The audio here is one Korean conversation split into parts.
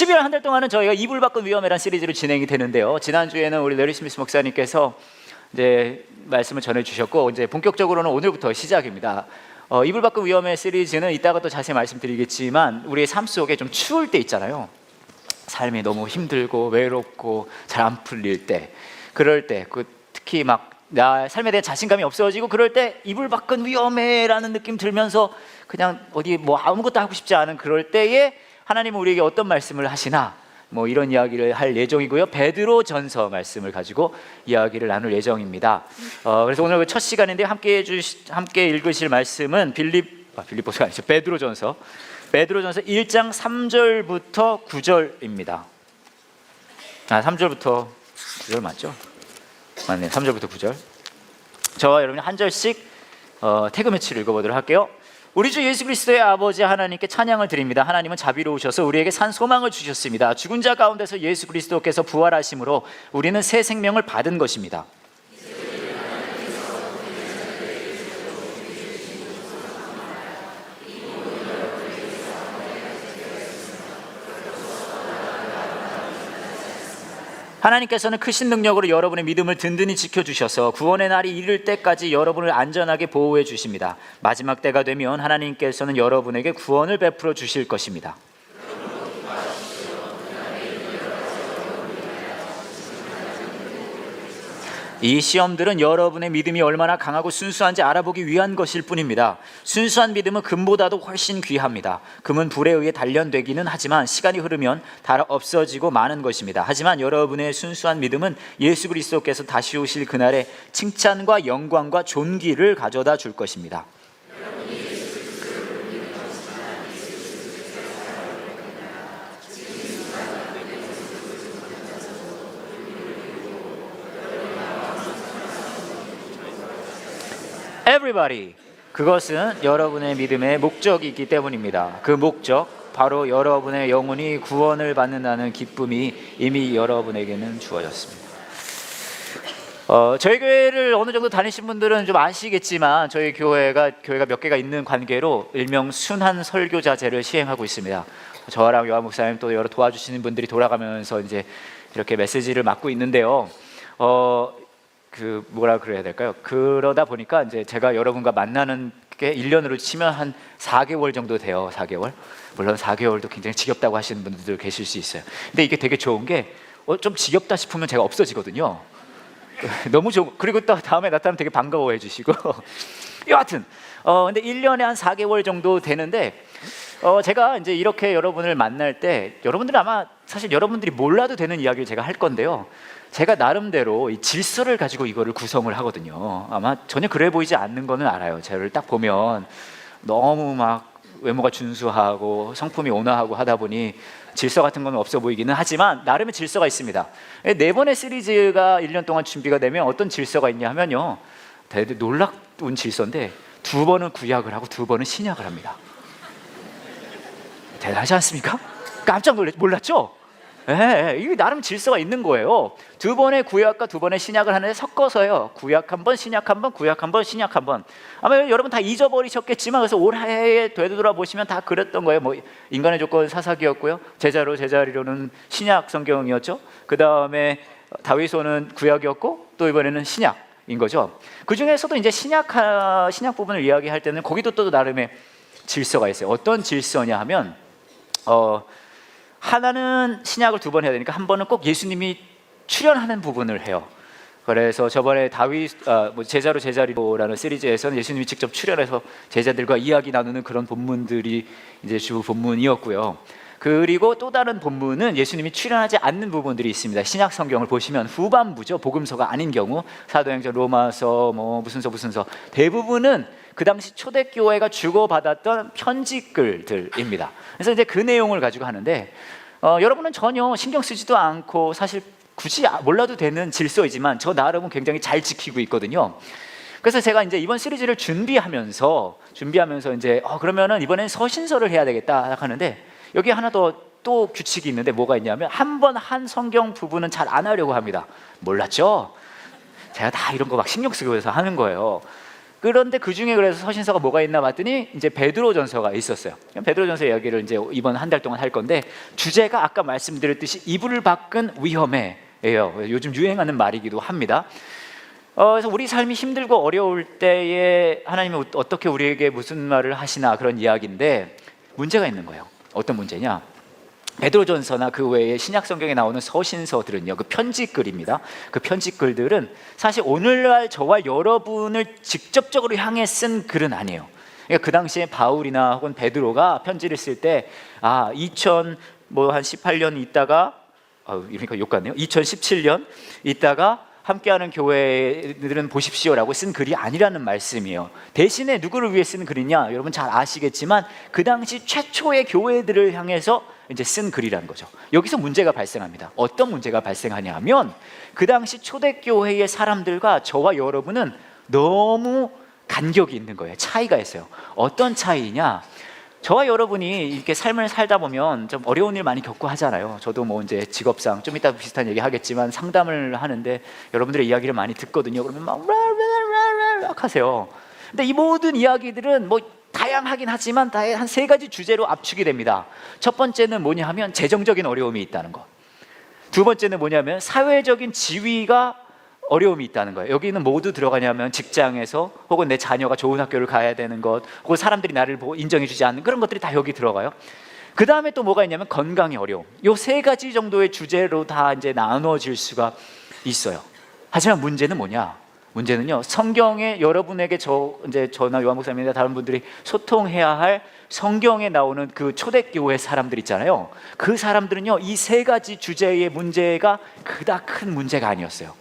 12월 한 달 동안은 저희가 이불 밖은 위험해란 시리즈로 진행이 되는데요. 지난주에는 우리 레리 스미스 목사님께서 이제 말씀을 전해주셨고, 이제 본격적으로는 오늘부터 시작입니다. 이불 밖은 위험해 시리즈는 이따가 또 자세히 말씀드리겠지만, 우리의 삶 속에 좀 추울 때 있잖아요. 삶이 너무 힘들고 외롭고 잘 안 풀릴 때, 그럴 때, 특히 막 나 삶에 대한 자신감이 없어지고 그럴 때 이불 밖은 위험해라는 느낌 들면서 그냥 어디 뭐 아무것도 하고 싶지 않은 그럴 때에 하나님은 우리에게 어떤 말씀을 하시나, 뭐 이런 이야기를 할 예정이고요. 베드로전서 말씀을 가지고 이야기를 나눌 예정입니다. 그래서 오늘 첫 시간인데 함께 읽으실 말씀은 빌립보서가 아니죠. 베드로전서 1장 3절부터 9절입니다. 3절부터 9절 맞죠? 맞네, 3절부터 9절. 저와 여러분이 한 절씩 태그 매치를 읽어보도록 할게요. 우리 주 예수 그리스도의 아버지 하나님께 찬양을 드립니다. 하나님은 자비로우셔서 우리에게 산 소망을 주셨습니다. 죽은 자 가운데서 예수 그리스도께서 부활하심으로 우리는 새 생명을 받은 것입니다. 하나님께서는 크신 능력으로 여러분의 믿음을 든든히 지켜주셔서 구원의 날이 이를 때까지 여러분을 안전하게 보호해 주십니다. 마지막 때가 되면 하나님께서는 여러분에게 구원을 베풀어 주실 것입니다. 이 시험들은 여러분의 믿음이 얼마나 강하고 순수한지 알아보기 위한 것일 뿐입니다. 순수한 믿음은 금보다도 훨씬 귀합니다. 금은 불에 의해 단련되기는 하지만 시간이 흐르면 다 없어지고 마는 것입니다. 하지만 여러분의 순수한 믿음은 예수 그리스도께서 다시 오실 그날에 칭찬과 영광과 존귀를 가져다 줄 것입니다. Everybody, 그것은 여러분의 믿음의 목적이기 때문입니다. 그 목적, 바로 여러분의 영혼이 구원을 받는다는 기쁨이 이미 여러분에게는 주어졌습니다. 저희 교회를 어느 정도 다니신 분들은 좀 아시겠지만, 저희 교회가 몇 개가 있는 관계로 일명 순환 설교자제를 시행하고 있습니다. 저랑 요한 목사님 또 여러 도와주시는 분들이 돌아가면서 이제 이렇게 메시지를 맡고 있는데요. 뭐라 그래야 될까요? 그러다 보니까 이제 제가 여러분과 만나는 게 1년으로 치면 한 4개월 정도 돼요. 4개월. 물론 4개월도 굉장히 지겹다고 하시는 분들도 계실 수 있어요. 근데 이게 되게 좋은 게 좀 지겹다 싶으면 제가 없어지거든요. 너무 좋고, 그리고 또 다음에 나타나면 되게 반가워해 주시고 여하튼 근데 1년에 한 4개월 정도 되는데, 제가 이제 이렇게 여러분을 만날 때 여러분들은 아마 사실 여러분들이 몰라도 되는 이야기를 제가 할 건데요. 제가 나름대로 이 질서를 가지고 이거를 구성을 하거든요. 아마 전혀 그래 보이지 않는 거는 알아요. 저를 딱 보면 너무 막 외모가 준수하고 성품이 온화하고 하다 보니 질서 같은 건 없어 보이기는 하지만 나름의 질서가 있습니다. 4번의 시리즈가 1년 동안 준비가 되면 어떤 질서가 있냐 하면요, 되게 놀라운 질서인데 2번은 구약을 하고 2번은 신약을 합니다. 대단하지 않습니까? 깜짝 몰랐죠? 네, 이게 나름 질서가 있는 거예요. 2번의 구약과 2번의 신약을 하는데 섞어서요. 구약 한 번, 신약 한 번, 구약 한 번, 신약 한 번. 아마 여러분 다 잊어버리셨겠지만, 그래서 올해에 되돌아보시면 다 그랬던 거예요. 뭐 인간의 조건 사사기였고요, 제자로 제자리로는 신약 성경이었죠. 그 다음에 다윗서는 구약이었고, 또 이번에는 신약인 거죠. 그 중에서도 이제 신약 부분을 이야기할 때는 거기도 또 나름의 질서가 있어요. 어떤 질서냐 하면 하나는 신약을 2번 해야 되니까 한 번은 꼭 예수님이 출연하는 부분을 해요. 그래서 저번에 다윗 제자로 제자리로라는 시리즈에서는 예수님이 직접 출연해서 제자들과 이야기 나누는 그런 본문들이 이제 주 본문이었고요. 그리고 또 다른 본문은 예수님이 출연하지 않는 부분들이 있습니다. 신약 성경을 보시면 후반부죠. 복음서가 아닌 경우 사도행전, 로마서, 무슨서 대부분은 그 당시 초대교회가 주고받았던 편지글들입니다. 그래서 이제 그 내용을 가지고 하는데, 여러분은 전혀 신경 쓰지도 않고 사실 굳이 몰라도 되는 질서이지만 저 나름은 굉장히 잘 지키고 있거든요. 그래서 제가 이제 이번 시리즈를 준비하면서 이제 그러면은 이번엔 서신서를 해야 되겠다 하는데, 여기 하나 또 규칙이 있는데 뭐가 있냐면, 한 번 한 성경 부분은 잘 안 하려고 합니다. 몰랐죠? 제가 다 이런 거 막 신경 쓰고 해서 하는 거예요. 그런데 그 중에 그래서 서신서가 뭐가 있나 봤더니 이제 베드로전서가 있었어요. 베드로전서 이야기를 이제 이번 한 달 동안 할 건데, 주제가 아까 말씀드렸듯이 이불을 밖은 위험해예요. 요즘 유행하는 말이기도 합니다. 그래서 우리 삶이 힘들고 어려울 때에 하나님은 어떻게 우리에게 무슨 말을 하시나, 그런 이야기인데 문제가 있는 거예요. 어떤 문제냐? 베드로전서나 그 외에 신약 성경에 나오는 서신서들은요, 그 편지글입니다. 그 편지글들은 사실 오늘날 저와 여러분을 직접적으로 향해 쓴 글은 아니에요. 그러니까 그 당시에 바울이나 혹은 베드로가 편지를 쓸 때 18년 있다가 이러니까 욕 같네요. 2017년 있다가 함께하는 교회들은 보십시오라고 쓴 글이 아니라는 말씀이에요. 대신에 누구를 위해 쓴 글이냐? 여러분 잘 아시겠지만 그 당시 최초의 교회들을 향해서 이제 쓴 글이라는 거죠. 여기서 문제가 발생합니다. 어떤 문제가 발생하냐 하면, 그 당시 초대교회의 사람들과 저와 여러분은 너무 간격이 있는 거예요. 차이가 있어요. 어떤 차이냐? 저와 여러분이 이렇게 삶을 살다 보면 좀 어려운 일 많이 겪고 하잖아요. 저도 뭐 이제 직업상 좀 이따 비슷한 얘기 하겠지만 상담을 하는데 여러분들의 이야기를 많이 듣거든요. 그러면 막 하세요. 근데 이 모든 이야기들은 뭐 다양하긴 하지만 한 세 가지 주제로 압축이 됩니다. 첫 번째는 뭐냐 하면 재정적인 어려움이 있다는 것. 두 번째는 뭐냐면 사회적인 지위가 어려움이 있다는 거예요. 여기는 모두 들어가냐면 직장에서 혹은 내 자녀가 좋은 학교를 가야 되는 것, 혹은 사람들이 나를 보고 인정해 주지 않는 그런 것들이 다 여기 들어가요. 그 다음에 또 뭐가 있냐면 건강의 어려움. 요 세 가지 정도의 주제로 다 이제 나누어질 수가 있어요. 하지만 문제는 뭐냐? 문제는요, 성경에 여러분에게 저나 요한 목사님이나 다른 분들이 소통해야 할 성경에 나오는 그 초대교회 사람들 있잖아요. 그 사람들은요, 이 세 가지 주제의 문제가 그닥 큰 문제가 아니었어요.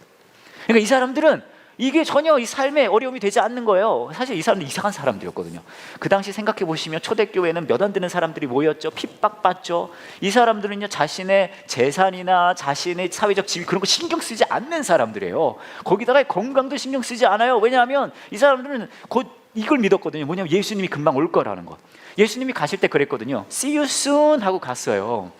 그러니까 이 사람들은 이게 전혀 이 삶에 어려움이 되지 않는 거예요. 사실 이 사람들 이상한 사람들이었거든요. 그 당시 생각해 보시면 초대교회는 몇 안 되는 사람들이 모였죠. 핍박받죠. 이 사람들은요, 자신의 재산이나 자신의 사회적 지위 그런 거 신경 쓰지 않는 사람들이에요. 거기다가 건강도 신경 쓰지 않아요. 왜냐하면 이 사람들은 곧 이걸 믿었거든요. 뭐냐면 예수님이 금방 올 거라는 것. 예수님이 가실 때 그랬거든요. See you soon 하고 갔어요.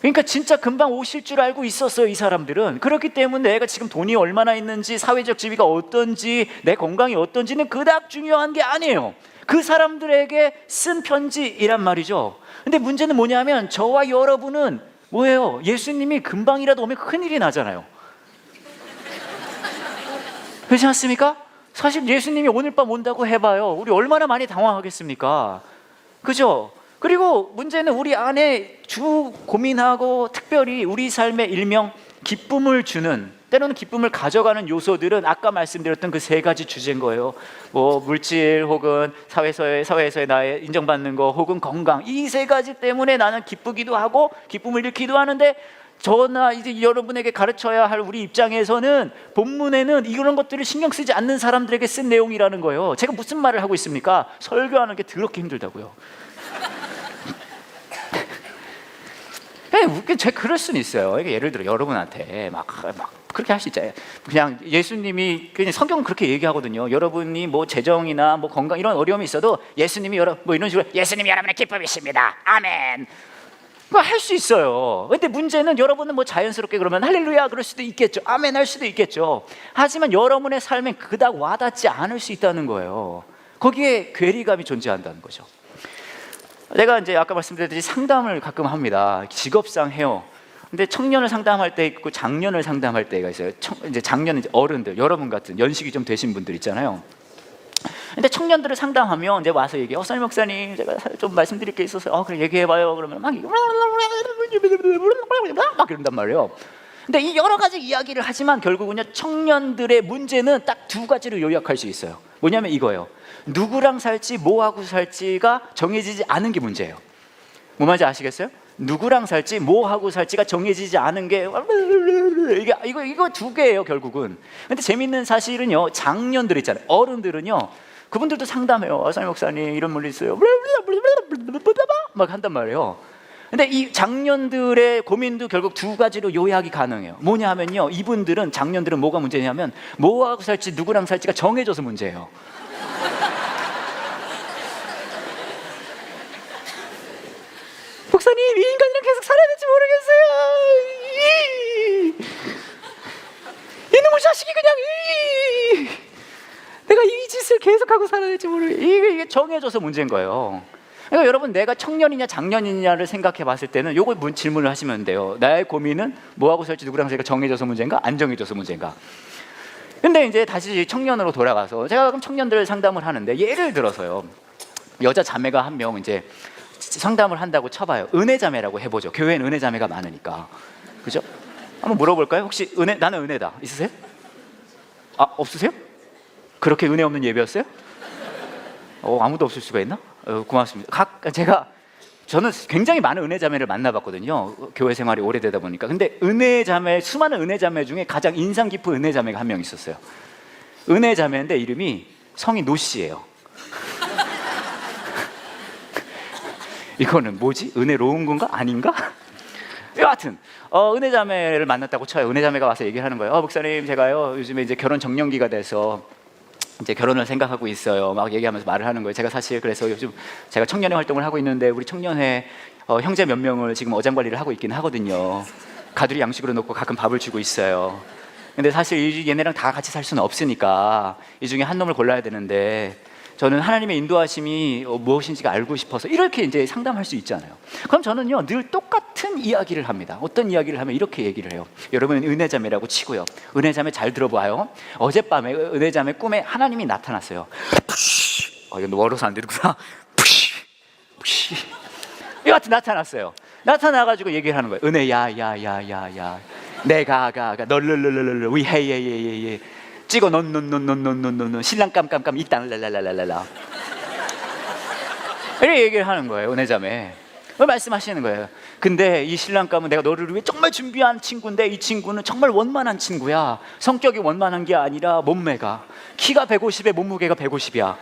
그러니까 진짜 금방 오실 줄 알고 있었어요, 이 사람들은. 그렇기 때문에 내가 지금 돈이 얼마나 있는지, 사회적 지위가 어떤지, 내 건강이 어떤지는 그닥 중요한 게 아니에요. 그 사람들에게 쓴 편지이란 말이죠. 근데 문제는 뭐냐면 저와 여러분은 뭐예요? 예수님이 금방이라도 오면 큰일이 나잖아요. 그렇지 않습니까? 사실 예수님이 오늘 밤 온다고 해봐요, 우리 얼마나 많이 당황하겠습니까? 그죠? 그리고 문제는 우리 안에 주 고민하고 특별히 우리 삶에 일명 기쁨을 주는, 때로는 기쁨을 가져가는 요소들은 아까 말씀드렸던 그 세 가지 주제인 거예요. 뭐 물질 혹은 사회에서의 나의 인정받는 거 혹은 건강, 이 세 가지 때문에 나는 기쁘기도 하고 기쁨을 잃기도 하는데, 저나 이제 여러분에게 가르쳐야 할 우리 입장에서는 본문에는 이런 것들을 신경 쓰지 않는 사람들에게 쓴 내용이라는 거예요. 제가 무슨 말을 하고 있습니까? 설교하는 게 더럽게 힘들다고요. 제가 그럴 수는 있어요. 예를 들어 여러분한테 막 그렇게 할 수 있잖아요. 그냥 예수님이, 그냥 성경은 그렇게 얘기하거든요. 여러분이 뭐 재정이나 뭐 건강 이런 어려움이 있어도 예수님이 뭐 이런 식으로 예수님이 여러분의 기쁨이십니다. 아멘. 그거 할 수 있어요. 근데 문제는 여러분은 뭐 자연스럽게 그러면 할렐루야 그럴 수도 있겠죠. 아멘 할 수도 있겠죠. 하지만 여러분의 삶에 그닥 와닿지 않을 수 있다는 거예요. 거기에 괴리감이 존재한다는 거죠. 내가 이제 아까 말씀드렸듯이 상담을 가끔 합니다. 직업상 해요. 근데 청년을 상담할 때 있고 장년을 상담할 때가 있어요. 이제 장년은 이제 어른들, 여러분 같은 연식이 좀 되신 분들 있잖아요. 근데 청년들을 상담하면 이제 와서 얘기해. 선임 목사님, 제가 좀 말씀드릴 게 있어서 그래 얘기해봐요. 그러면 막 이런단 말이에요. 근데 이 여러 가지 이야기를 하지만 결국은요, 청년들의 문제는 딱 두 가지로 요약할 수 있어요. 뭐냐면 이거예요. 누구랑 살지 뭐하고 살지가 정해지지 않은 게 문제예요. 뭐 말인지 아시겠어요? 누구랑 살지 뭐하고 살지가 정해지지 않은 게 이거 두 개예요, 결국은. 근데 재밌는 사실은요, 장년들 있잖아요, 어른들은요, 그분들도 상담해요. 선임 목사님 이런 문제 있어요. 막 한단 말이에요. 근데 이 장년들의 고민도 결국 두 가지로 요약이 가능해요. 뭐냐 하면요, 이분들은, 장년들은 뭐가 문제냐면 뭐하고 살지 누구랑 살지가 정해져서 문제예요. 목사님, 이 인간이랑 계속 살아야 될지 모르겠어요. 이놈의 자식이 그냥 내가 이 짓을 이게 정해져서 문제인 거예요. 그러니까 여러분, 내가 청년이냐 장년이냐를 생각해 봤을 때는 요거 질문을 하시면 돼요. 나의 고민은 뭐하고 살지, 누구랑 살까, 정해져서 문제인가, 안 정해져서 문제인가. 근데 이제 다시 청년으로 돌아가서 제가 그럼 청년들 상담을 하는데, 예를 들어서요, 여자 자매가 한 명 이제 상담을 한다고 쳐봐요. 은혜 자매라고 해보죠. 교회엔 은혜 자매가 많으니까, 그죠? 한번 물어볼까요? 혹시 나는 은혜다 있으세요? 아, 없으세요? 그렇게 은혜 없는 예배였어요? 아무도 없을 수가 있나? 고맙습니다. 저는 굉장히 많은 은혜 자매를 만나봤거든요. 교회 생활이 오래되다 보니까. 근데 수많은 은혜 자매 중에 가장 인상 깊은 은혜 자매가 한 명 있었어요. 은혜 자매인데 이름이 성이 노씨예요. 이거는 뭐지? 은혜로운 건가? 아닌가? 여하튼 은혜 자매를 만났다고 쳐요. 은혜 자매가 와서 얘기를 하는 거예요. 목사님, 제가요 요즘에 이제 결혼 정년기가 돼서 이제 결혼을 생각하고 있어요. 막 얘기하면서 말을 하는 거예요. 제가 사실 그래서 요즘 제가 청년회 활동을 하고 있는데, 우리 청년회 형제 몇 명을 지금 어장관리를 하고 있긴 하거든요. 가두리 양식으로 놓고 가끔 밥을 주고 있어요. 근데 사실 얘네랑 다 같이 살 수는 없으니까 이 중에 한 놈을 골라야 되는데, 저는 하나님의 인도하심이 무엇인지가 알고 싶어서, 이렇게 이제 상담할 수 있잖아요. 그럼 저는요 늘 똑같은 이야기를 합니다. 어떤 이야기를 하면 이렇게 얘기를 해요. 여러분, 은혜자매라고 치고요, 은혜자매 잘 들어봐요. 어젯밤에 은혜자매 꿈에 하나님이 나타났어요. 이거 멀어서 안 되는구나. 이같이 나타났어요. 나타나가지고 얘기를 하는 거예요. 은혜, 야야야야야, 내가 널 위해예예예, 찍어 논 신랑 깜깜깜 이땅 랄랄랄랄라, 이렇게 얘기를 하는 거예요. 은혜자매 말씀하시는 거예요. 근데 이 신랑감은 내가 너를 위해 정말 준비한 친구인데, 이 친구는 정말 원만한 친구야. 성격이 원만한 게 아니라 몸매가, 키가 150에 몸무게가 150이야.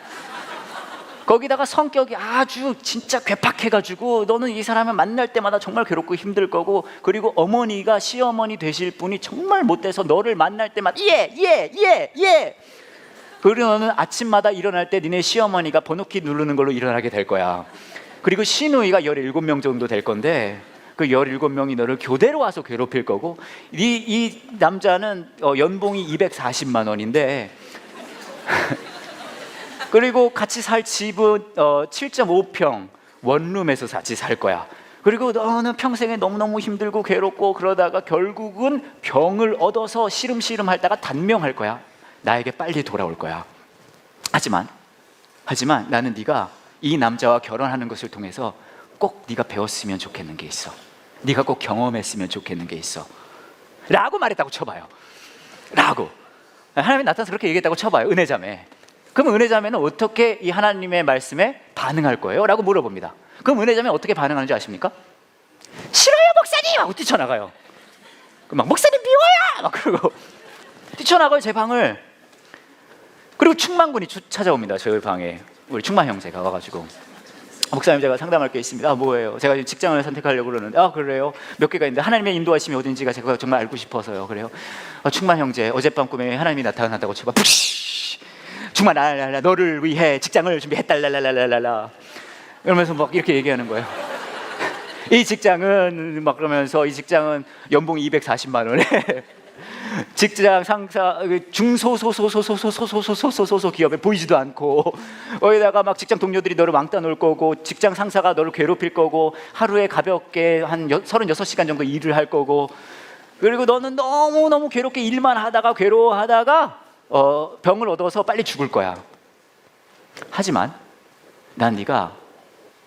거기다가 성격이 아주 진짜 괴팍해가지고 너는 이 사람을 만날 때마다 정말 괴롭고 힘들 거고, 그리고 어머니가 시어머니 되실 분이 정말 못돼서 너를 만날 때마다 예. 그리고 너는 아침마다 일어날 때 니네 시어머니가 번호키 누르는 걸로 일어나게 될 거야. 그리고 시누이가 17명 정도 될 건데, 그 17명이 너를 교대로 와서 괴롭힐 거고, 이 남자는 연봉이 240만 원인데 그리고 같이 살 집은 7.5평 원룸에서 같이 살 거야. 그리고 너는 평생에 너무너무 힘들고 괴롭고 그러다가 결국은 병을 얻어서 시름시름 핥다가 단명할 거야. 나에게 빨리 돌아올 거야. 하지만 나는 네가 이 남자와 결혼하는 것을 통해서 꼭 네가 배웠으면 좋겠는 게 있어. 네가 꼭 경험했으면 좋겠는 게 있어 라고 말했다고 쳐봐요. 라고 하나님이 나타나서 그렇게 얘기했다고 쳐봐요. 은혜자매. 그럼 은혜자매는 어떻게 이 하나님의 말씀에 반응할 거예요? 라고 물어봅니다. 그럼 은혜자매는 어떻게 반응하는지 아십니까? 싫어요 목사님! 하고 뛰쳐나가요. 막 목사님 미워요! 막 그러고 뛰쳐나가요, 제 방을. 그리고 충만군이 찾아옵니다, 저희 방에. 우리 충만 형제가 와가지고, 목사님, 제가 상담할 게 있습니다. 뭐예요? 제가 직장을 선택하려고 그러는데, 그래요? 몇 개가 있는데 하나님의 인도하심이 어딘지가 제가 정말 알고 싶어서요. 그래요? 충만 형제, 어젯밤 꿈에 하나님이 나타난다고 쳐봐. 충만 너를 위해 직장을 준비했달랄랄랄랄라 이러면서 막 이렇게 얘기하는 거예요. 이 직장은 막 그러면서, 이 직장은 연봉이 240만 원에 직장 상사 중소소소소소소소소소소소 기업에 보이지도 않고, 거기다가 막 직장 동료들이 너를 왕따 놓을 거고, 직장 상사가 너를 괴롭힐 거고, 하루에 가볍게 한 36시간 정도 일을 할 거고, 그리고 너는 너무너무 괴롭게 일만 하다가 괴로워하다가 병을 얻어서 빨리 죽을 거야. 하지만 난 네가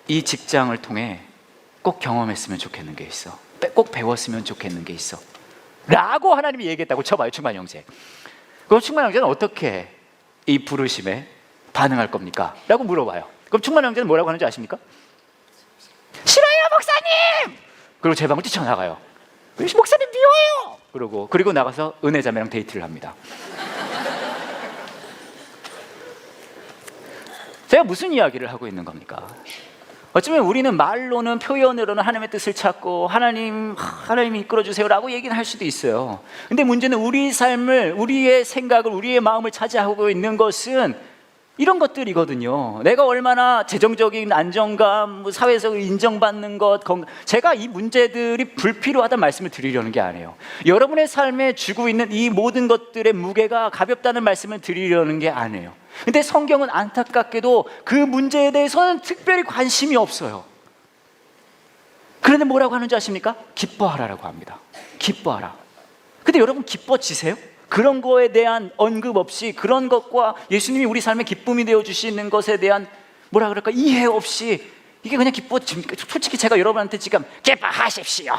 이 직장을 통해 꼭 경험했으면 좋겠는 게 있어. 꼭 배웠으면 좋겠는 게 있어 라고 하나님이 얘기했다고 쳐봐요, 충만 형제. 그럼 충만 형제는 어떻게 이 부르심에 반응할 겁니까? 라고 물어봐요. 그럼 충만 형제는 뭐라고 하는지 아십니까? 싫어요 목사님! 그리고 제 방을 뛰쳐나가요. 목사님 미워요! 그리고 나가서 은혜자매랑 데이트를 합니다. 제가 무슨 이야기를 하고 있는 겁니까? 어쩌면 우리는 말로는, 표현으로는 하나님의 뜻을 찾고 하나님이 이끌어주세요 라고 얘기는 할 수도 있어요. 근데 문제는 우리 삶을, 우리의 생각을, 우리의 마음을 차지하고 있는 것은 이런 것들이거든요. 내가 얼마나 재정적인 안정감, 뭐 사회에서 인정받는 것, 제가 이 문제들이 불필요하다는 말씀을 드리려는 게 아니에요. 여러분의 삶에 쥐고 있는 이 모든 것들의 무게가 가볍다는 말씀을 드리려는 게 아니에요. 근데 성경은 안타깝게도 그 문제에 대해서는 특별히 관심이 없어요. 그런데 뭐라고 하는지 아십니까? 기뻐하라라고 합니다. 기뻐하라. 근데 여러분 기뻐지세요? 그런 거에 대한 언급 없이, 그런 것과 예수님이 우리 삶의 기쁨이 되어 주시는 것에 대한 뭐라 그럴까, 이해 없이 이게 그냥 기뻐집니까? 솔직히 제가 여러분한테 지금 기뻐하십시오,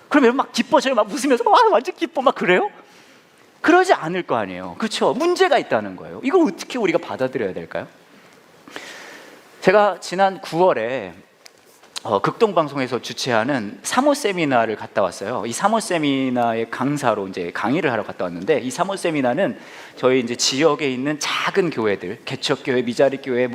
그럼 여러분 막 기뻐져요? 막 웃으면서 완전 기뻐 막 그래요? 그러지 않을 거 아니에요. 그렇죠? 문제가 있다는 거예요. 이걸 어떻게 우리가 받아들여야 될까요? 제가 지난 9월에 극동방송에서 주최하는 사모 세미나를 갔다 왔어요. 이 사모 세미나의 강사로 이제 강의를 하러 갔다 왔는데, 이 사모 세미나는 저희 이제 지역에 있는 작은 교회들, 개척교회, 미자립교회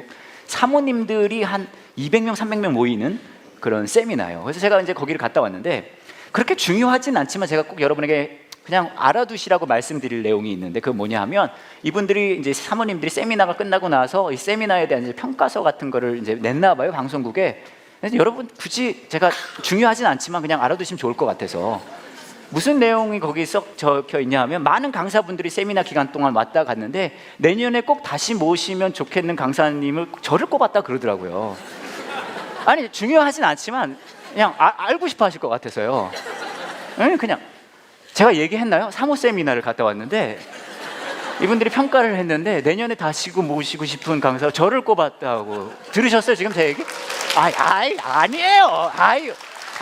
사모님들이 한 200명, 300명 모이는 그런 세미나예요. 그래서 제가 이제 거기를 갔다 왔는데, 그렇게 중요하진 않지만 제가 꼭 여러분에게 그냥 알아두시라고 말씀드릴 내용이 있는데, 그게 뭐냐 하면, 이분들이 이제 사모님들이 세미나가 끝나고 나서 이 세미나에 대한 이제 평가서 같은 거를 이제 냈나 봐요, 방송국에. 여러분 굳이 제가 중요하진 않지만 그냥 알아두시면 좋을 것 같아서, 무슨 내용이 거기 썩 적혀 있냐 하면, 많은 강사분들이 세미나 기간 동안 왔다 갔는데 내년에 꼭 다시 모시면 좋겠는 강사님을 저를 꼽았다 그러더라고요. 아니 중요하진 않지만 그냥 알고 싶어 하실 것 같아서요. 그냥 제가 얘기했나요? 사모 세미나를 갔다 왔는데 이분들이 평가를 했는데 내년에 다시 모시고 싶은 강사 저를 꼽았다고. 들으셨어요 지금 제 얘기? 아니에요.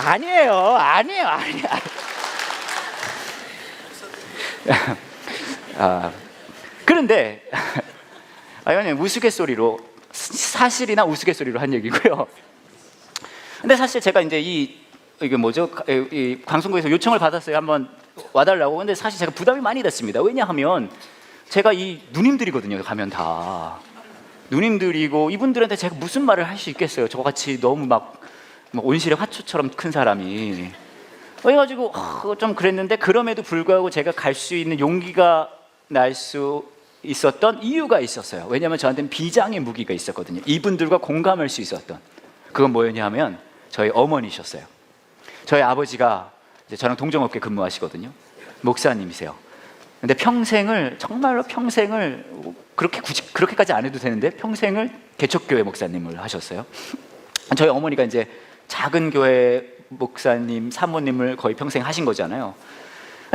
아니에요. 그런데 형님 우스갯소리로, 사실이나 우스갯소리로 한 얘기고요. 근데 사실 제가 이제 이게 뭐죠? 이 방송국에서 요청을 받았어요. 한번 와달라고. 근데 사실 제가 부담이 많이 됐습니다. 왜냐하면 제가 이 누님들이거든요. 가면 다 누님들이고, 이분들한테 제가 무슨 말을 할 수 있겠어요? 저같이 너무 막 온실의 화초처럼 큰 사람이. 그래가지고 좀 그랬는데, 그럼에도 불구하고 제가 갈 수 있는 용기가 날 수 있었던 이유가 있었어요. 왜냐하면 저한테는 비장의 무기가 있었거든요. 이분들과 공감할 수 있었던. 그건 뭐였냐 하면 저희 어머니셨어요. 저희 아버지가 이제 저랑 동종업계 근무하시거든요. 목사님이세요. 근데 평생을, 정말로 평생을, 그렇게까지 안 해도 되는데 평생을 개척교회 목사님을 하셨어요. 저희 어머니가 이제 작은 교회 목사님, 사모님을 거의 평생 하신 거잖아요.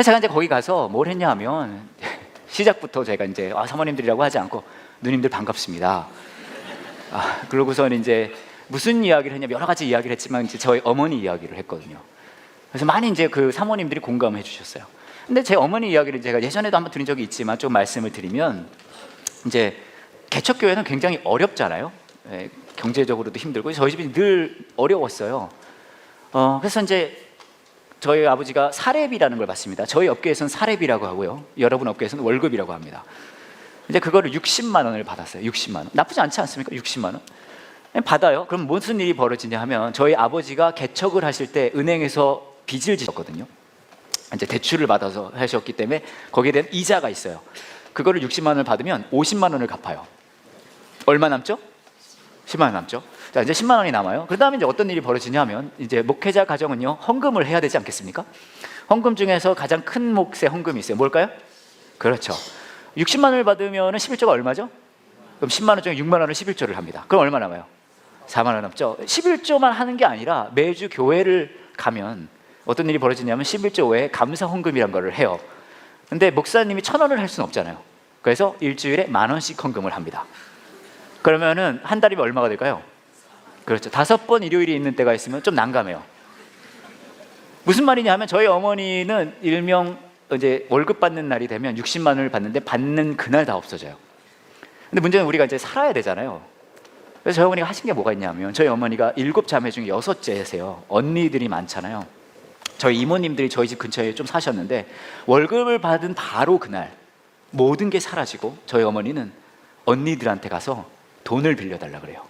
제가 이제 거기 가서 뭘 했냐 하면, 시작부터 제가 이제 사모님들이라고 하지 않고 누님들 반갑습니다. 그러고서는 이제 무슨 이야기를 했냐면 여러 가지 이야기를 했지만 이제 저희 어머니 이야기를 했거든요. 그래서 많이 이제 그 사모님들이 공감해 주셨어요. 근데 제 어머니 이야기를 제가 예전에도 한번 드린 적이 있지만 좀 말씀을 드리면, 이제 개척교회는 굉장히 어렵잖아요. 경제적으로도 힘들고 저희 집이 늘 어려웠어요. 그래서 이제 저희 아버지가 사례비라는 걸 받습니다. 저희 업계에서는 사례비라고 하고요, 여러분 업계에서는 월급이라고 합니다. 이제 그거를 60만 원을 받았어요. 60만 원. 나쁘지 않지 않습니까? 60만 원 받아요. 그럼 무슨 일이 벌어지냐 하면, 저희 아버지가 개척을 하실 때 은행에서 빚을 지셨거든요. 이제 대출을 받아서 하셨기 때문에 거기에 대한 이자가 있어요. 그거를 60만 원을 받으면 50만 원을 갚아요. 얼마 남죠? 10만 원 남죠. 자, 이제 10만 원이 남아요. 그 다음에 이제 어떤 일이 벌어지냐면, 이제 목회자 가정은요, 헌금을 해야 되지 않겠습니까? 헌금 중에서 가장 큰 몫의 헌금이 있어요. 뭘까요? 그렇죠. 60만 원을 받으면 11조가 얼마죠? 그럼 10만 원 중에 6만 원을 11조를 합니다. 그럼 얼마 남아요? 4만 원 남죠. 11조만 하는 게 아니라 매주 교회를 가면 어떤 일이 벌어지냐면 11조 외에 감사 헌금이란 거를 해요. 근데 목사님이 1,000원을 할 수는 없잖아요. 그래서 일주일에 10,000원씩 헌금을 합니다. 그러면은 한 달이면 얼마가 될까요? 그렇죠. 5번 일요일이 있는 때가 있으면 좀 난감해요. 무슨 말이냐 하면, 저희 어머니는 일명 이제 월급 받는 날이 되면 60만 원을 받는데 받는 그날 다 없어져요. 근데 문제는 우리가 이제 살아야 되잖아요. 그래서 저희 어머니가 하신 게 뭐가 있냐면, 저희 어머니가 7자매 중에 6째세요. 언니들이 많잖아요. 저희 이모님들이 저희 집 근처에 좀 사셨는데, 월급을 받은 바로 그날 모든 게 사라지고 저희 어머니는 언니들한테 가서 돈을 빌려달라 그래요.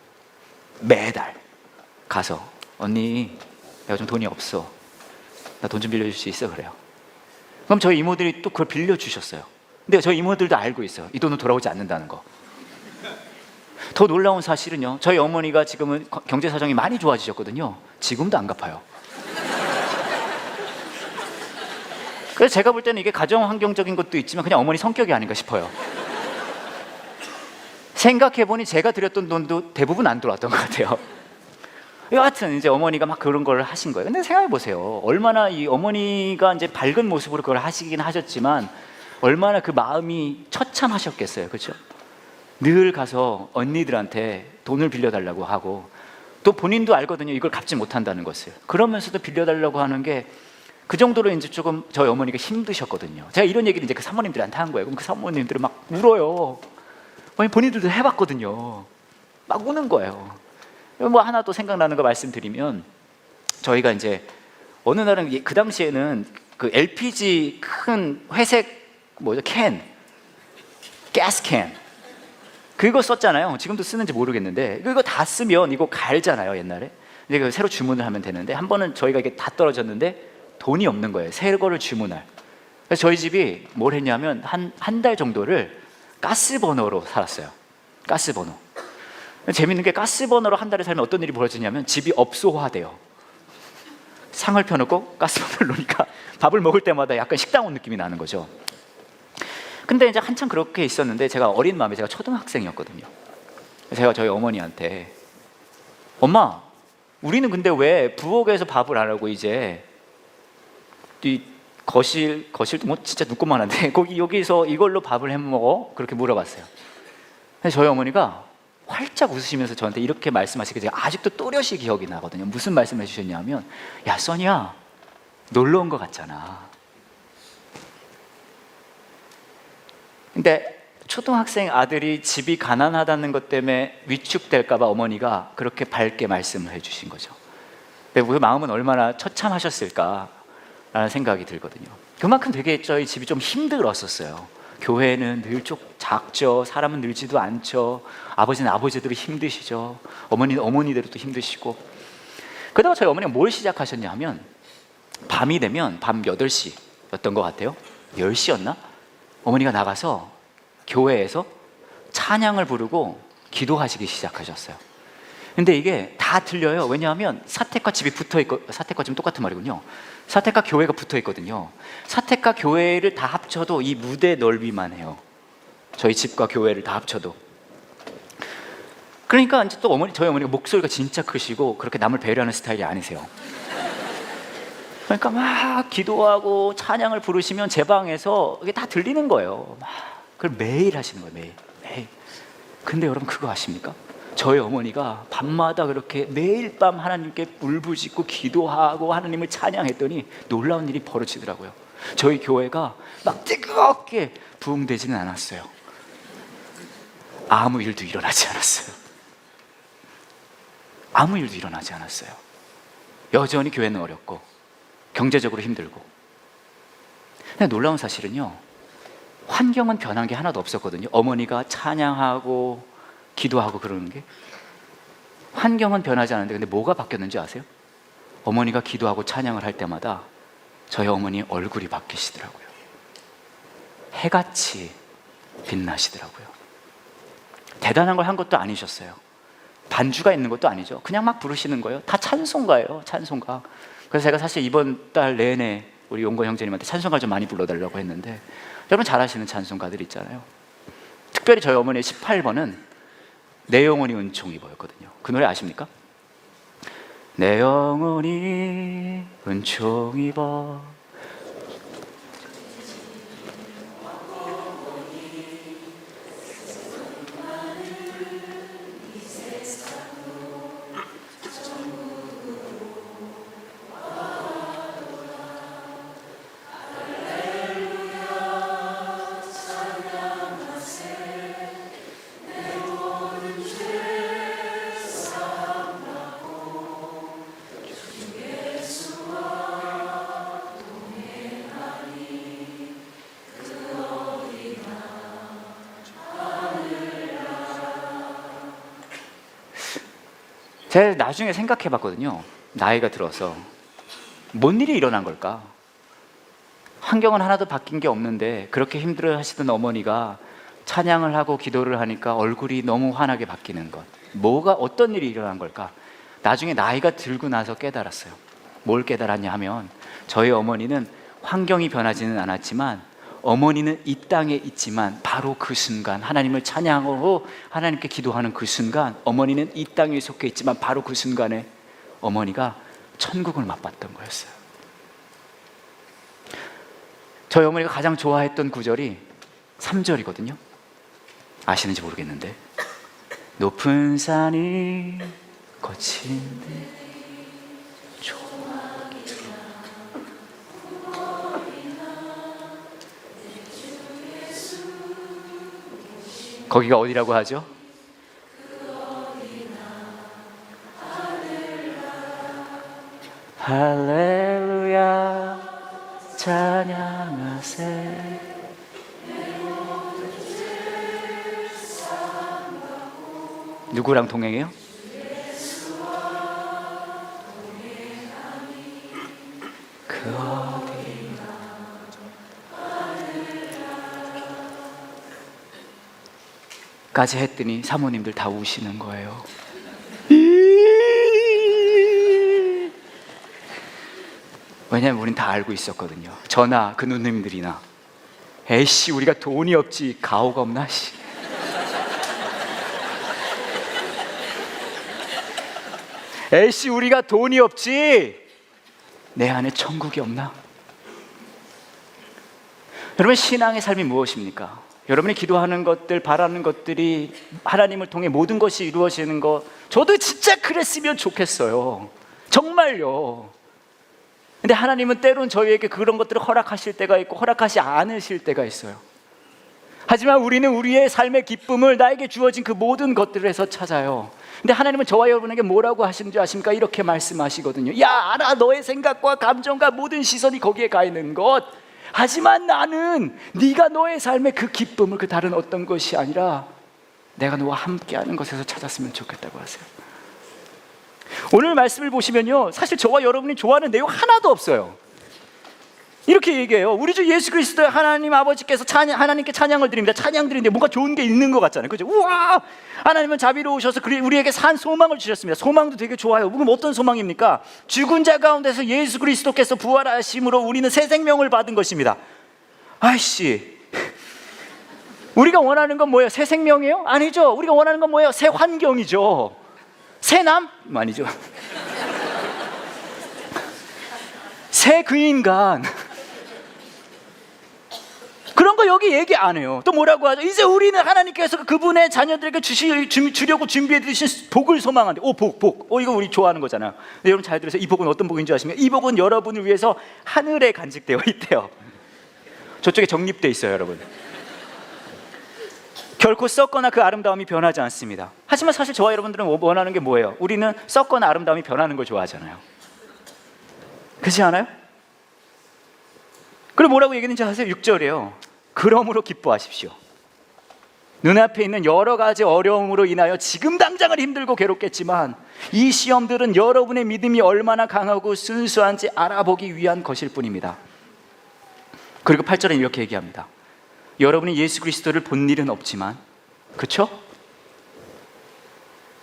매달 가서, 언니 내가 좀 돈이 없어, 나 돈 좀 빌려줄 수 있어? 그래요. 그럼 저희 이모들이 또 그걸 빌려주셨어요. 근데 저희 이모들도 알고 있어요. 이 돈은 돌아오지 않는다는 거. 더 놀라운 사실은요, 저희 어머니가 지금은 경제 사정이 많이 좋아지셨거든요. 지금도 안 갚아요. 그래서 제가 볼 때는 이게 가정 환경적인 것도 있지만 그냥 어머니 성격이 아닌가 싶어요. 생각해보니 제가 드렸던 돈도 대부분 안 들어왔던 것 같아요. 여하튼 이제 어머니가 막 그런 걸 하신 거예요. 근데 생각해보세요. 얼마나 이 어머니가 이제 밝은 모습으로 그걸 하시긴 하셨지만 얼마나 그 마음이 처참하셨겠어요. 그렇죠? 늘 가서 언니들한테 돈을 빌려달라고 하고, 또 본인도 알거든요, 이걸 갚지 못한다는 것을. 그러면서도 빌려달라고 하는 게 그 정도로 이제 조금 저희 어머니가 힘드셨거든요. 제가 이런 얘기를 이제 그 사모님들한테 한 거예요. 그럼 그 사모님들은 막 울어요. 본인들도 해봤거든요. 막 우는 거예요. 뭐 하나 또 생각나는 거 말씀드리면, 저희가 이제 어느 날은 그 당시에는 그 LPG 큰 회색 뭐죠, 캔, 가스 캔, 그거 썼잖아요. 지금도 쓰는지 모르겠는데 그거 다 쓰면 이거 갈잖아요. 옛날에 이제 그 새로 주문을 하면 되는데, 한 번은 저희가 이게 다 떨어졌는데 돈이 없는 거예요. 새 거를 주문할. 그래서 저희 집이 뭘 했냐면 한 달 정도를 가스 버너로 살았어요. 가스 버너. 재밌는 게 가스 버너로 한 달에 살면 어떤 일이 벌어지냐면 집이 업소화돼요. 상을 펴놓고 가스 버너를 놓으니까 밥을 먹을 때마다 약간 식당 온 느낌이 나는 거죠. 근데 이제 한참 그렇게 있었는데, 제가 어린 마음에, 제가 초등학생이었거든요. 제가 저희 어머니한테, 엄마, 우리는 근데 왜 부엌에서 밥을 안 하고 이제 이 거실도 뭐 진짜 눕고만한데 여기서 이걸로 밥을 해 먹어? 그렇게 물어봤어요. 근데 저희 어머니가 활짝 웃으시면서 저한테 이렇게 말씀하시게, 제가 아직도 또렷이 기억이 나거든요. 무슨 말씀을 해주셨냐면, 야 써니야, 놀러 온 것 같잖아. 근데 초등학생 아들이 집이 가난하다는 것 때문에 위축될까 봐 어머니가 그렇게 밝게 말씀을 해주신 거죠. 근데 그 마음은 얼마나 처참하셨을까 라는 생각이 들거든요. 그만큼 되게 저희 집이 좀 힘들었었어요. 교회는 늘 작죠. 사람은 늘지도 않죠. 아버지는 아버지대로 힘드시죠. 어머니는 어머니대로 또 힘드시고. 그러다가 저희 어머니가 뭘 시작하셨냐 하면, 밤이 되면 밤 8시였던 것 같아요. 10시였나? 어머니가 나가서 교회에서 찬양을 부르고 기도하시기 시작하셨어요. 근데 이게 다 들려요. 왜냐하면 사택과 집이 붙어있고, 사택과 집은 똑같은 말이군요. 사택과 교회가 붙어있거든요. 사택과 교회를 다 합쳐도 이 무대 넓이만 해요. 저희 집과 교회를 다 합쳐도. 그러니까 이제 또 저희 어머니가 목소리가 진짜 크시고 그렇게 남을 배려하는 스타일이 아니세요. 그러니까 막 기도하고 찬양을 부르시면 제 방에서 이게 다 들리는 거예요. 막 그걸 매일 하시는 거예요. 매일. 근데 여러분 그거 아십니까? 저희 어머니가 밤마다 그렇게 매일 밤 하나님께 울부짖고 기도하고 하나님을 찬양했더니 놀라운 일이 벌어지더라고요. 저희 교회가 막 뜨겁게 부흥되지는 않았어요. 아무 일도 일어나지 않았어요. 아무 일도 일어나지 않았어요. 여전히 교회는 어렵고 경제적으로 힘들고. 근데 놀라운 사실은요, 환경은 변한 게 하나도 없었거든요. 어머니가 찬양하고 기도하고 그러는 게. 환경은 변하지 않았는데, 근데 뭐가 바뀌었는지 아세요? 어머니가 기도하고 찬양을 할 때마다 저희 어머니 얼굴이 바뀌시더라고요. 해같이 빛나시더라고요. 대단한 걸 한 것도 아니셨어요. 반주가 있는 것도 아니죠. 그냥 막 부르시는 거예요. 다 찬송가예요. 찬송가. 그래서 제가 사실 이번 달 내내 우리 용건 형제님한테 찬송가 좀 많이 불러달라고 했는데, 여러분 잘 아시는 찬송가들 있잖아요. 특별히 저희 어머니의 18번은 내 영혼이 은총 입어였거든요. 그 노래 아십니까? 내 영혼이 은총 입어 제가 나중에 생각해 봤거든요. 나이가 들어서 뭔 일이 일어난 걸까? 환경은 하나도 바뀐 게 없는데 그렇게 힘들어 하시던 어머니가 찬양을 하고 기도를 하니까 얼굴이 너무 환하게 바뀌는 것. 뭐가 어떤 일이 일어난 걸까? 나중에 나이가 들고 나서 깨달았어요. 뭘 깨달았냐 하면 저희 어머니는 환경이 변하지는 않았지만 어머니는 이 땅에 있지만 바로 그 순간 하나님을 찬양하고 하나님께 기도하는 그 순간 어머니는 이 땅에 속해 있지만 바로 그 순간에 어머니가 천국을 맛봤던 거였어요. 저희 어머니가 가장 좋아했던 구절이 3절이거든요. 아시는지 모르겠는데 높은 산이 거친데 거기가 어디라고 하죠? 할렐루야 찬양하세. 누구랑 동행해요? 그 어디나 까지 했더니 사모님들 다 우시는 거예요. 왜냐면 우린 다 알고 있었거든요. 저나 그 누님들이나 에이씨 우리가 돈이 없지 가오가 없나 씨. 에이씨 우리가 돈이 없지 내 안에 천국이 없나? 여러분 신앙의 삶이 무엇입니까? 여러분이 기도하는 것들 바라는 것들이 하나님을 통해 모든 것이 이루어지는 것 저도 진짜 그랬으면 좋겠어요. 정말요. 근데 하나님은 때론 저희에게 그런 것들을 허락하실 때가 있고 허락하지 않으실 때가 있어요. 하지만 우리는 우리의 삶의 기쁨을 나에게 주어진 그 모든 것들에서 찾아요. 근데 하나님은 저와 여러분에게 뭐라고 하시는지 아십니까? 이렇게 말씀하시거든요. 야 알아 너의 생각과 감정과 모든 시선이 거기에 가 있는 것. 하지만 나는 네가 너의 삶의 그 기쁨을 그 다른 어떤 것이 아니라 내가 너와 함께하는 것에서 찾았으면 좋겠다고 하세요. 오늘 말씀을 보시면요 사실 저와 여러분이 좋아하는 내용 하나도 없어요. 이렇게 얘기해요. 우리 주 예수 그리스도의 하나님 아버지께서 하나님께 찬양을 드립니다. 찬양 드리는데 뭔가 좋은 게 있는 것 같잖아요. 그죠? 우와! 하나님은 자비로우셔서 우리에게 산 소망을 주셨습니다. 소망도 되게 좋아요. 그럼 어떤 소망입니까? 죽은 자 가운데서 예수 그리스도께서 부활하심으로 우리는 새 생명을 받은 것입니다. 아이씨, 우리가 원하는 건 뭐예요? 새 생명이에요? 아니죠. 우리가 원하는 건 뭐예요? 새 환경이죠. 새 남? 아니죠. 새 그 인간. 그런 거 여기 얘기 안 해요. 또 뭐라고 하죠? 이제 우리는 하나님께서 그분의 자녀들에게 주려고 준비해 두신 복을 소망한대. 복. 이거 우리 좋아하는 거잖아요. 근데 여러분 잘 들으세요. 이 복은 어떤 복인 줄 아십니까? 이 복은 여러분을 위해서 하늘에 간직되어 있대요. 저쪽에 정립되어 있어요, 여러분. 결코 썩거나 그 아름다움이 변하지 않습니다. 하지만 사실 저와 여러분들은 원하는 게 뭐예요? 우리는 썩거나 아름다움이 변하는 걸 좋아하잖아요. 그렇지 않아요? 그리고 뭐라고 얘기했는지 아세요? 6절이에요. 그러므로 기뻐하십시오. 눈앞에 있는 여러 가지 어려움으로 인하여 지금 당장은 힘들고 괴롭겠지만 이 시험들은 여러분의 믿음이 얼마나 강하고 순수한지 알아보기 위한 것일 뿐입니다. 그리고 8절에 이렇게 얘기합니다. 여러분이 예수 그리스도를 본 일은 없지만, 그렇죠?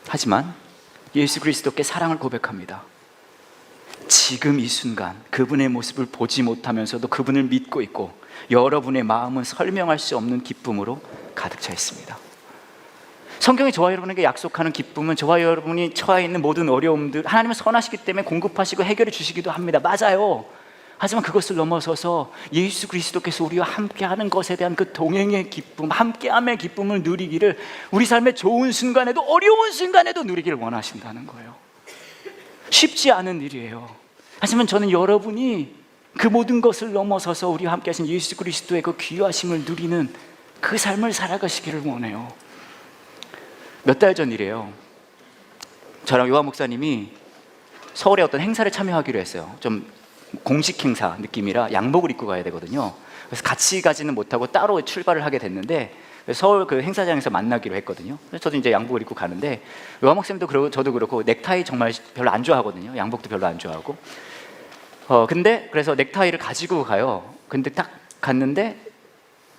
하지만 예수 그리스도께 사랑을 고백합니다. 지금 이 순간 그분의 모습을 보지 못하면서도 그분을 믿고 있고 여러분의 마음은 설명할 수 없는 기쁨으로 가득 차 있습니다. 성경이 저와 여러분에게 약속하는 기쁨은 저와 여러분이 처해 있는 모든 어려움들 하나님은 선하시기 때문에 공급하시고 해결해 주시기도 합니다. 맞아요. 하지만 그것을 넘어서서 예수 그리스도께서 우리와 함께하는 것에 대한 그 동행의 기쁨, 함께함의 기쁨을 누리기를 우리 삶의 좋은 순간에도 어려운 순간에도 누리기를 원하신다는 거예요. 쉽지 않은 일이에요. 하지만 저는 여러분이 그 모든 것을 넘어서서 우리와 함께 하신 예수 그리스도의 그 귀하심을 누리는 그 삶을 살아가시기를 원해요. 몇 달 전 일이에요. 저랑 요한 목사님이 서울에 어떤 행사를 참여하기로 했어요. 좀 공식 행사 느낌이라 양복을 입고 가야 되거든요. 그래서 같이 가지는 못하고 따로 출발을 하게 됐는데 서울 그 행사장에서 만나기로 했거든요. 그래서 저도 이제 양복을 입고 가는데 요한 목사님도 그러고 저도 그렇고 넥타이 정말 별로 안 좋아하거든요. 양복도 별로 안 좋아하고. 근데 그래서 넥타이를 가지고 가요. 근데 딱 갔는데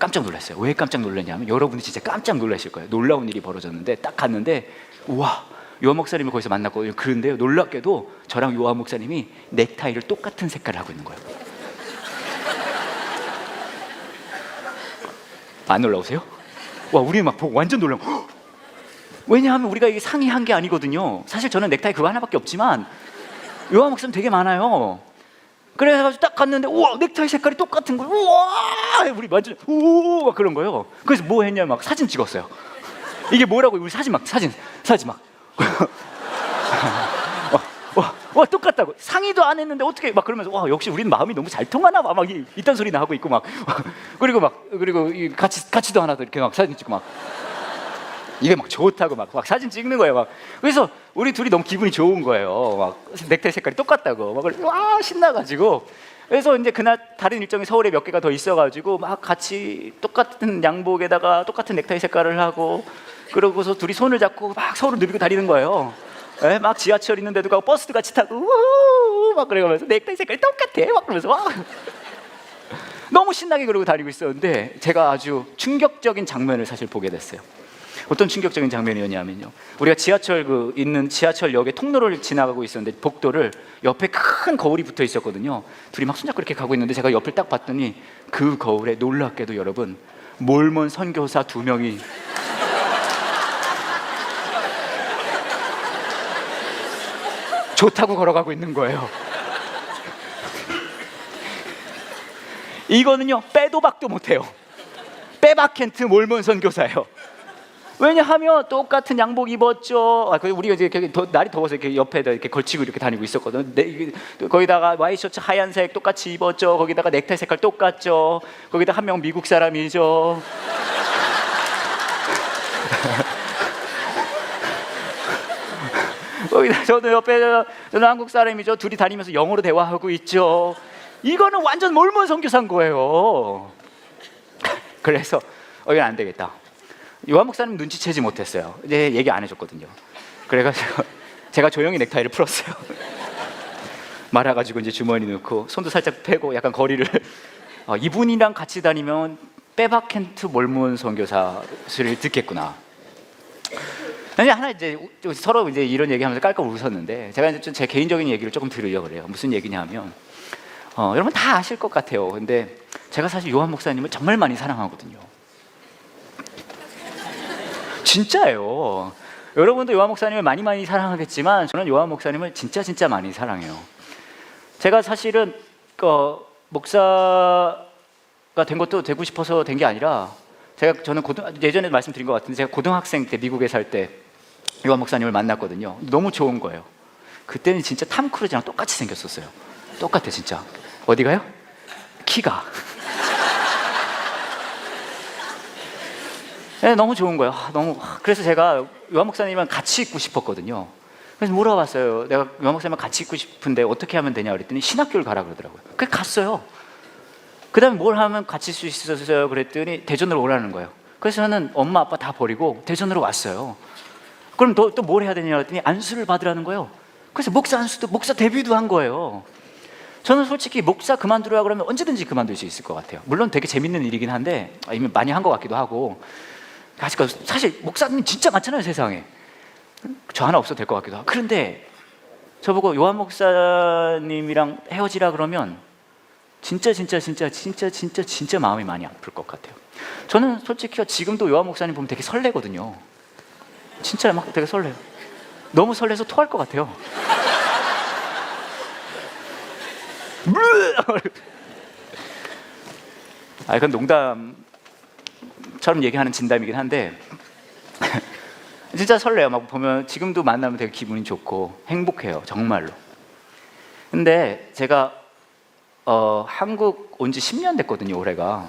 깜짝 놀랐어요. 왜 깜짝 놀랐냐면 여러분이 진짜 깜짝 놀라실 거예요. 놀라운 일이 벌어졌는데 딱 갔는데 우와, 요한 목사님을 거기서 만났거든요. 그런데요, 놀랍게도 저랑 요한 목사님이 넥타이를 똑같은 색깔을 하고 있는 거예요. 안 놀라우세요? 와, 우리 막 보고 완전 놀라. 왜냐하면 우리가 이게 상의한 게 아니거든요. 사실 저는 넥타이 그거 하나밖에 없지만 요한 목사님 되게 많아요. 그래가지고 딱 갔는데 우와, 넥타이 색깔이 똑같은 거예요. 우와, 우리 완전 우와 그런 거예요. 그래서 뭐 했냐, 막 사진 찍었어요. 이게 뭐라고, 우리 사진 막 와 똑같다고. 상의도 안 했는데 어떻게 막 그러면서 와, 역시 우리는 마음이 너무 잘 통하나 봐, 막 이딴 소리나 하고 있고 막 그리고 같이도 안 하도 이렇게 막 사진 찍고 막 이게 막 좋다고 막 사진 찍는 거예요. 막 그래서 우리 둘이 너무 기분이 좋은 거예요. 막 넥타이 색깔이 똑같다고 막 와, 신나가지고. 그래서 이제 그날 다른 일정이 서울에 몇 개가 더 있어가지고 막 같이 똑같은 양복에다가 똑같은 넥타이 색깔을 하고, 그러고서 둘이 손을 잡고 막 서로 누비고 다니는 거예요. 네, 막 지하철 있는 데도 가고 버스도 같이 타고 우우 막 그러면서 넥타이 색깔이 똑같아 막 그러면서 막 너무 신나게 그러고 다니고 있었는데 제가 아주 충격적인 장면을 사실 보게 됐어요. 어떤 충격적인 장면이었냐면요, 우리가 지하철 있는 지하철역의 통로를 지나가고 있었는데 복도를 옆에 큰 거울이 붙어 있었거든요. 둘이 막 손잡고 이렇게 가고 있는데 제가 옆을 딱 봤더니 그 거울에 놀랍게도 여러분, 몰몬 선교사 2명이 좋다고 걸어가고 있는 거예요. 이거는요, 빼도 박도 못해요. 빼박켄트 몰몬 선교사예요. 왜냐하면 똑같은 양복 입었죠. 우리가 이제 날이 더워서 이렇게 옆에다 이렇게 걸치고 이렇게 다니고 있었거든. 거기다가 와이셔츠 하얀색 똑같이 입었죠. 거기다가 넥타이 색깔 똑같죠. 거기다 한 명 미국 사람이죠. 거기다 저도 옆에 저는 한국 사람이죠. 둘이 다니면서 영어로 대화하고 있죠. 이거는 완전 몰몬 선교사인 거예요. 그래서 이건 안 되겠다. 요한 목사님 눈치채지 못했어요. 이제 얘기 안 해줬거든요. 그래가지고 제가 조용히 넥타이를 풀었어요. 말아가지고 이제 주머니 넣고 손도 살짝 펴고 약간 거리를 이분이랑 같이 다니면 빼박켄트 몰몬 선교사를 듣겠구나. 하나 이제 서로 이제 이런 얘기하면서 깔깔 웃었는데 제가 이제 좀 제 개인적인 얘기를 조금 들으려고 그래요. 무슨 얘기냐면 여러분 다 아실 것 같아요. 근데 제가 사실 요한 목사님을 정말 많이 사랑하거든요. 진짜예요. 여러분도 요한 목사님을 많이 사랑하겠지만 저는 요한 목사님을 진짜 많이 사랑해요. 제가 사실은 목사가 된 것도 되고 싶어서 된 게 아니라 저는 예전에 말씀드린 것 같은데 제가 고등학생 때 미국에 살 때 요한 목사님을 만났거든요. 너무 좋은 거예요. 그때는 진짜 탐 크루즈랑 똑같이 생겼었어요. 똑같아 진짜. 어디가요? 키가. 네, 너무 좋은 거예요. 그래서 제가 요한 목사님이랑 같이 있고 싶었거든요. 그래서 물어봤어요. 내가 요한 목사님이랑 같이 있고 싶은데 어떻게 하면 되냐 그랬더니 신학교를 가라 그러더라고요. 그래서 갔어요. 그 다음에 뭘 하면 같이 있을 수 있었어요 그랬더니 대전으로 오라는 거예요. 그래서 저는 엄마 아빠 다 버리고 대전으로 왔어요. 그럼 또 뭘 해야 되냐 그랬더니 안수를 받으라는 거예요. 그래서 목사 데뷔도 한 거예요. 저는 솔직히 목사 그만두라 그러면 언제든지 그만둘 수 있을 것 같아요. 물론 되게 재밌는 일이긴 한데 이미 많이 한 것 같기도 하고. 사실 목사님 진짜 많잖아요 세상에. 저 하나 없어도 될 것 같기도 하고. 그런데 저보고 요한 목사님이랑 헤어지라 그러면 진짜 마음이 많이 아플 것 같아요. 저는 솔직히 지금도 요한 목사님 보면 되게 설레거든요. 진짜 막 되게 설레요. 너무 설레서 토할 것 같아요. 이건 농담처럼 얘기하는 진담이긴 한데 진짜 설레요. 막 보면 지금도 만나면 되게 기분이 좋고 행복해요. 정말로. 근데 제가 한국 온 지 10년 됐거든요. 올해가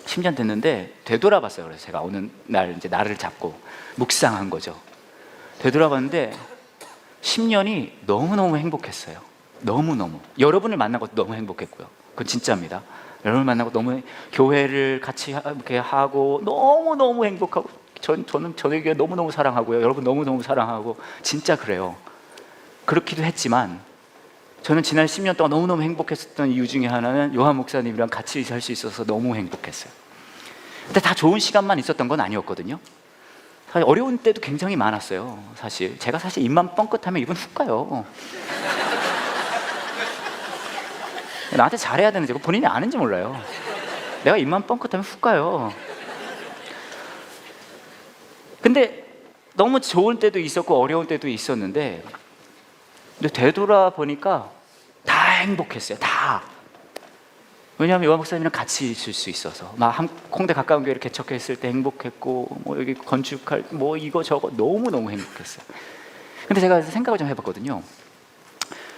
10년 됐는데 되돌아봤어요. 그래서 제가 어느 날 이제 나를 잡고 묵상한 거죠. 되돌아봤는데 10년이 너무너무 행복했어요. 너무너무. 여러분을 만난 것도 너무 행복했고요. 그건 진짜입니다. 여러분을 만나고 너무 교회를 같이 이렇게 하고 너무너무 행복하고 저는 저에게 너무너무 사랑하고요. 여러분 너무너무 사랑하고 진짜 그래요. 그렇기도 했지만 저는 지난 10년 동안 너무너무 행복했었던 이유 중에 하나는 요한 목사님이랑 같이 살 수 있어서 너무 행복했어요. 근데 다 좋은 시간만 있었던 건 아니었거든요. 사실 어려운 때도 굉장히 많았어요. 사실 제가 입만 뻥끗하면 입은 훅 가요. 나한테 잘해야 되는지 본인이 아는지 몰라요. 내가 입만 뻥끗하면 훅 가요. 근데 너무 좋은 때도 있었고 어려운 때도 있었는데, 근데 되돌아보니까 다 행복했어요. 다. 왜냐하면 요한 목사님이랑 같이 있을 수 있어서, 막 홍대 가까운 교회를 개척했을 때 행복했고, 뭐 여기 건축할 뭐 이거 저거 너무너무 행복했어요. 근데 제가 생각을 좀 해봤거든요.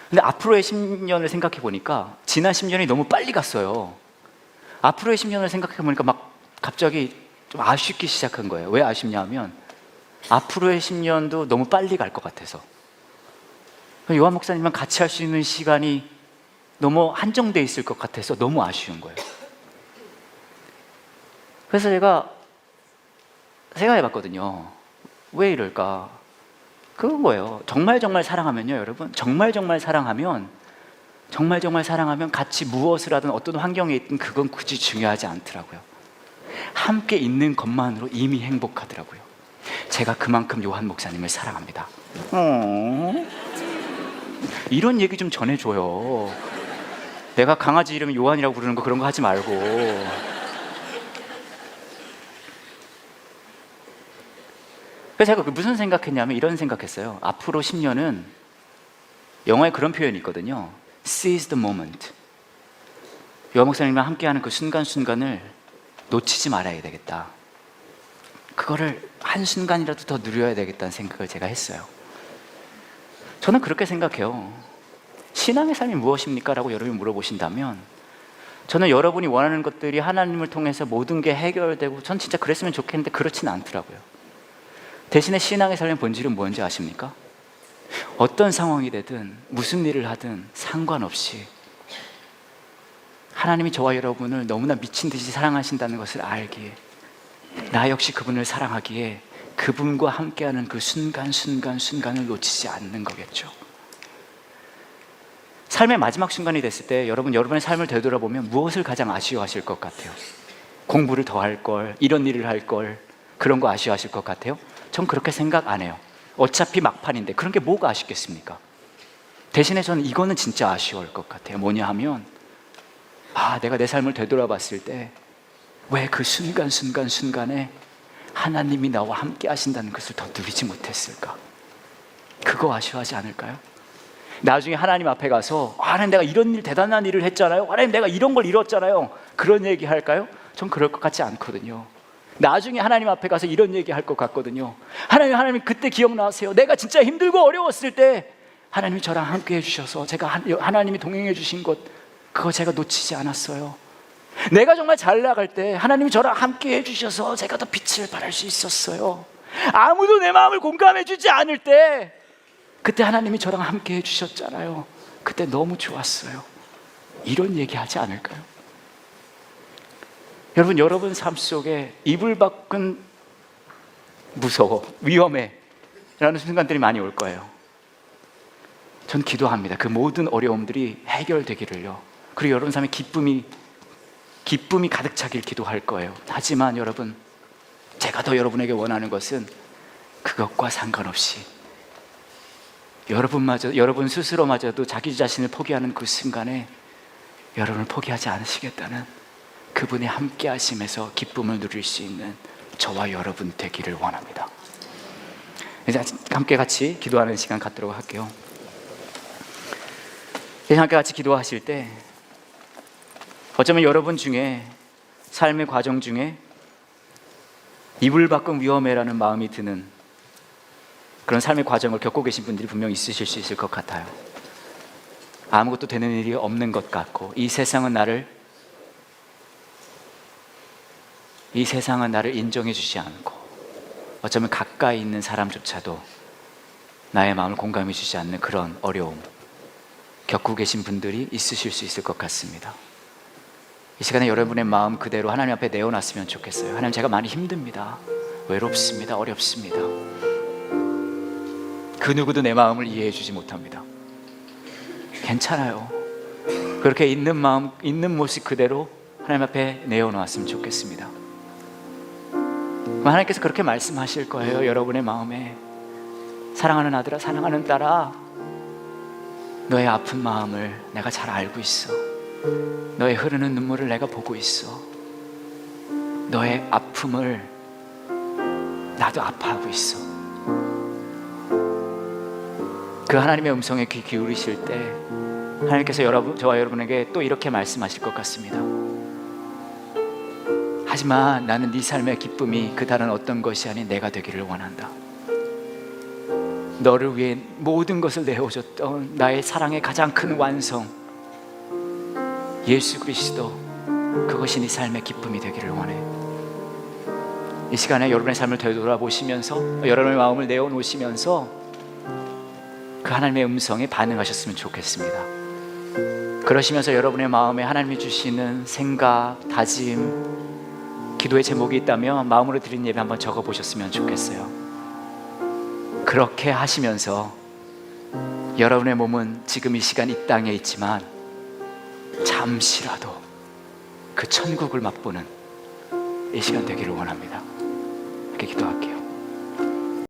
근데 앞으로의 10년을 생각해 보니까 지난 10년이 너무 빨리 갔어요. 앞으로의 10년을 생각해 보니까 막 갑자기 좀 아쉽기 시작한 거예요. 왜 아쉽냐 하면 앞으로의 10년도 너무 빨리 갈 것 같아서, 요한 목사님이랑 같이 할 수 있는 시간이 너무 한정돼 있을 것 같아서 너무 아쉬운 거예요. 그래서 제가 생각해 봤거든요. 왜 이럴까? 그건 뭐예요? 정말 사랑하면요, 여러분, 정말 사랑하면 같이 무엇을 하든 어떤 환경에 있든 그건 굳이 중요하지 않더라고요. 함께 있는 것만으로 이미 행복하더라고요. 제가 그만큼 요한 목사님을 사랑합니다. 이런 얘기 좀 전해줘요. 내가 강아지 이름이 요한이라고 부르는 거 그런 거 하지 말고. 그래서 제가 무슨 생각했냐면 이런 생각했어요. 앞으로 10년은 영화에 그런 표현이 있거든요. Seize the moment. 요한 목사님과 함께하는 그 순간순간을 놓치지 말아야 되겠다. 그거를 한순간이라도 더 누려야 되겠다는 생각을 제가 했어요. 저는 그렇게 생각해요. 신앙의 삶이 무엇입니까? 라고 여러분이 물어보신다면, 저는 여러분이 원하는 것들이 하나님을 통해서 모든 게 해결되고, 전 진짜 그랬으면 좋겠는데 그렇지는 않더라고요. 대신에 신앙의 삶의 본질은 뭔지 아십니까? 어떤 상황이 되든 무슨 일을 하든 상관없이 하나님이 저와 여러분을 너무나 미친 듯이 사랑하신다는 것을 알기에, 나 역시 그분을 사랑하기에 그분과 함께하는 그 순간을 놓치지 않는 거겠죠. 삶의 마지막 순간이 됐을 때 여러분의 삶을 되돌아보면 무엇을 가장 아쉬워하실 것 같아요? 공부를 더 할 걸, 이런 일을 할 걸, 그런 거 아쉬워하실 것 같아요? 전 그렇게 생각 안 해요. 어차피 막판인데 그런 게 뭐가 아쉽겠습니까? 대신에 저는 이거는 진짜 아쉬울 것 같아요. 뭐냐 하면, 내가 내 삶을 되돌아봤을 때 왜 그 순간에 하나님이 나와 함께 하신다는 것을 더 누리지 못했을까? 그거 아쉬워하지 않을까요? 나중에 하나님 앞에 가서, 하나님 내가 이런 일, 대단한 일을 했잖아요, 하나님 내가 이런 걸 이뤘잖아요, 그런 얘기 할까요? 전 그럴 것 같지 않거든요. 나중에 하나님 앞에 가서 이런 얘기 할 것 같거든요. 하나님 그때 기억나세요? 내가 진짜 힘들고 어려웠을 때 하나님이 저랑 함께 해주셔서 제가 하나님이 동행해 주신 것, 그거 제가 놓치지 않았어요. 내가 정말 잘 나갈 때 하나님이 저랑 함께 해주셔서 제가 더 빛을 발할 수 있었어요. 아무도 내 마음을 공감해 주지 않을 때 그때 하나님이 저랑 함께 해주셨잖아요. 그때 너무 좋았어요. 이런 얘기 하지 않을까요? 여러분 삶 속에 이불 밖은 무서워, 위험해 라는 순간들이 많이 올 거예요. 전 기도합니다. 그 모든 어려움들이 해결되기를요. 그리고 여러분 삶에 기쁨이 가득 차길 기도할 거예요. 하지만 여러분, 제가 더 여러분에게 원하는 것은 그것과 상관없이 여러분 스스로마저도 자기 자신을 포기하는 그 순간에 여러분을 포기하지 않으시겠다는, 그분의 함께 하심에서 기쁨을 누릴 수 있는 저와 여러분 되기를 원합니다. 이제 함께 같이 기도하는 시간 갖도록 할게요. 이제 함께 같이 기도하실 때 어쩌면 여러분 중에 삶의 과정 중에 이불 밖은 위험해라는 마음이 드는 그런 삶의 과정을 겪고 계신 분들이 분명 있으실 수 있을 것 같아요. 아무것도 되는 일이 없는 것 같고, 이 세상은 나를 인정해 주지 않고, 어쩌면 가까이 있는 사람조차도 나의 마음을 공감해 주지 않는 그런 어려움 겪고 계신 분들이 있으실 수 있을 것 같습니다. 이 시간에 여러분의 마음 그대로 하나님 앞에 내어놨으면 좋겠어요. 하나님, 제가 많이 힘듭니다. 외롭습니다. 어렵습니다. 그 누구도 내 마음을 이해해 주지 못합니다. 괜찮아요. 그렇게 있는 마음, 있는 모습 그대로 하나님 앞에 내어놓았으면 좋겠습니다. 하나님께서 그렇게 말씀하실 거예요. 여러분의 마음에, 사랑하는 아들아, 사랑하는 딸아, 너의 아픈 마음을 내가 잘 알고 있어. 너의 흐르는 눈물을 내가 보고 있어. 너의 아픔을 나도 아파하고 있어. 그 하나님의 음성에 귀 기울이실 때 하나님께서 저와 여러분에게 또 이렇게 말씀하실 것 같습니다. 하지만 나는 네 삶의 기쁨이 그 다른 어떤 것이 아닌 내가 되기를 원한다. 너를 위해 모든 것을 내어줬던 나의 사랑의 가장 큰 완성, 예수 그리스도, 그것이 네 삶의 기쁨이 되기를 원해. 이 시간에 여러분의 삶을 되돌아보시면서, 여러분의 마음을 내어놓으시면서 그 하나님의 음성에 반응하셨으면 좋겠습니다. 그러시면서 여러분의 마음에 하나님이 주시는 생각, 다짐, 기도의 제목이 있다면 마음으로 드린 예배 한번 적어보셨으면 좋겠어요. 그렇게 하시면서 여러분의 몸은 지금 이 시간 이 땅에 있지만 잠시라도 그 천국을 맛보는 이 시간 되기를 원합니다. 이렇게 기도할게요.